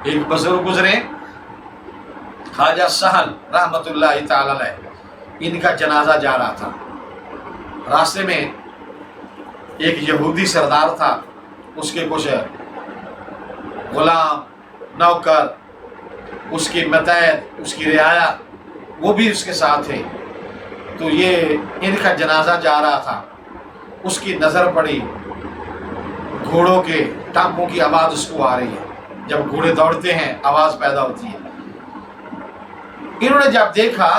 ایک بزرگ گزرے خواجہ سہل رحمۃ اللہ تعالی علیہ، ان کا جنازہ جا رہا تھا۔ راستے میں ایک یہودی سردار تھا، اس کے کچھ غلام نوکر، اس کی متحد، اس کی رعایا، وہ بھی اس کے ساتھ تھے۔ تو یہ ان کا جنازہ جا رہا تھا، اس کی نظر پڑی، گھوڑوں کے ٹانکوں کی آواز اس کو آ رہی ہے، جب گھوڑے دوڑتے ہیں آواز پیدا ہوتی ہے۔ انہوں نے جب دیکھا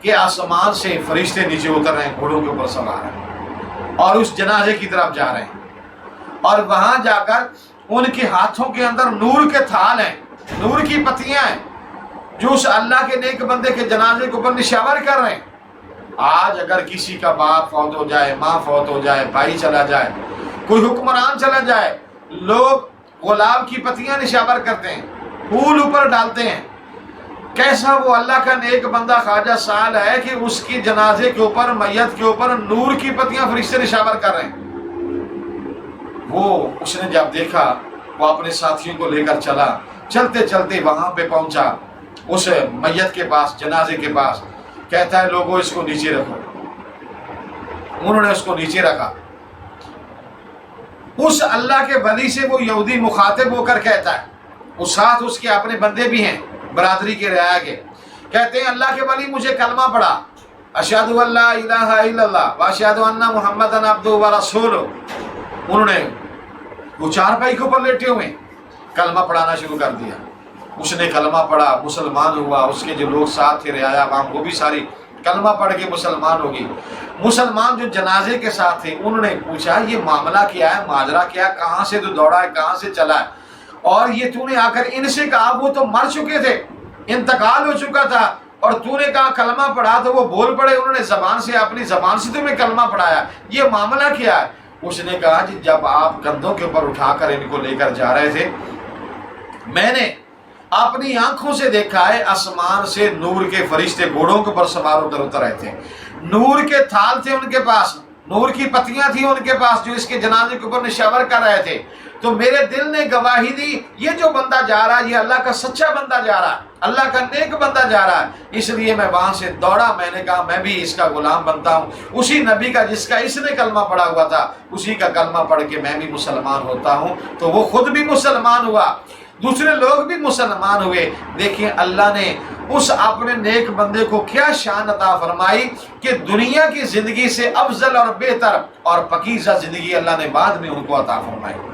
کہ آسمان سے فرشتے نیچے اتر رہے ہیں، گھوڑوں کے اوپر سوار ہیں اور اس جنازے کی طرف جا رہے ہیں، اور وہاں جا کر ان کے ہاتھوں کے اندر نور کے تھال ہیں، نور کی پتیاں ہیں، جو اس اللہ کے نیک بندے کے جنازے کے اوپر نشاور کر رہے ہیں۔ آج اگر کسی کا باپ فوت ہو جائے، ماں فوت ہو جائے، بھائی چلا جائے، کوئی حکمران چلا جائے، لوگ گلاب کی پتیاں نشاور کرتے ہیں، پھول اوپر ڈالتے ہیں۔ کیسا وہ اللہ کا نیک بندہ خواجہ سال ہے کہ اس کی جنازے کے اوپر، میت کے اوپر نور کی پتیاں فرشتے نشاور کر رہے ہیں۔ اس نے جب دیکھا، وہ اپنے ساتھیوں کو لے کر چلا، چلتے چلتے وہاں پہ پہنچا، اس میت کے پاس، جنازے کے پاس، کہتا ہے لوگوں اس کو نیچے رکھو۔ انہوں نے اس کو نیچے رکھا۔ اس اللہ کے ولی سے وہ یہودی مخاطب ہو کر کہتا ہے، اس ساتھ اس کے اپنے بندے بھی ہیں برادری کے رعایا کے، کہتے ہیں اللہ کے ولی مجھے کلمہ پڑھا، اشہد ان لا الہ الا اللہ واشہد ان محمد عبدہ ورسولہ۔ انہوں نے وہ چارپائی کے اوپر لیٹے ہوئے کلمہ پڑھانا شروع کر دیا۔ اس نے کلمہ پڑھا، مسلمان ہوا، اس کے جو لوگ ساتھ تھے رعایا عوام، وہ بھی ساری کلمہ پڑھ کے مسلمان ہو گئی۔ مسلمان جو جنازے کے ساتھ تھے انہوں نے پوچھا یہ معاملہ کیا ہے، ماجرا کیا ہے، کہاں سے تو دوڑا ہے، کہاں سے چلا ہے، اور یہ تو نے آ کر ان سے کہا، وہ تو مر چکے تھے، انتقال ہو چکا تھا، اور تو نے کہا کلمہ پڑھا تو وہ بول پڑے، انہوں نے زبان سے، اپنی زبان سے تمہیں کلمہ پڑھایا، یہ معاملہ کیا ہے؟ اس نے کہا جی جب آپ کندھوں کے اوپر اٹھا کر ان کو لے کر جا رہے تھے، میں نے اپنی آنکھوں سے دیکھا ہے آسمان سے نور کے فرشتے گھوڑوں کے اوپر سوار ادھر اتر رہے تھے، نور کے تھال تھے ان کے پاس، نور کی پتیاں تھیں ان کے پاس جو اس کے جنازے کے اوپر نشاور کر رہے تھے۔ تو میرے دل نے گواہی دی یہ جو بندہ جا رہا ہے یہ اللہ کا سچا بندہ جا رہا ہے، اللہ کا نیک بندہ جا رہا ہے، اس لیے میں وہاں سے دوڑا، میں نے کہا میں بھی اس کا غلام بنتا ہوں، اسی نبی کا جس کا اس نے کلمہ پڑھا ہوا تھا اسی کا کلمہ پڑھ کے میں بھی مسلمان ہوتا ہوں۔ تو وہ خود بھی مسلمان ہوا، دوسرے لوگ بھی مسلمان ہوئے۔ دیکھیں اللہ نے اس اپنے نیک بندے کو کیا شان عطا فرمائی کہ دنیا کی زندگی سے افضل اور بہتر اور پاکیزہ زندگی اللہ نے بعد میں ان کو عطا فرمائی۔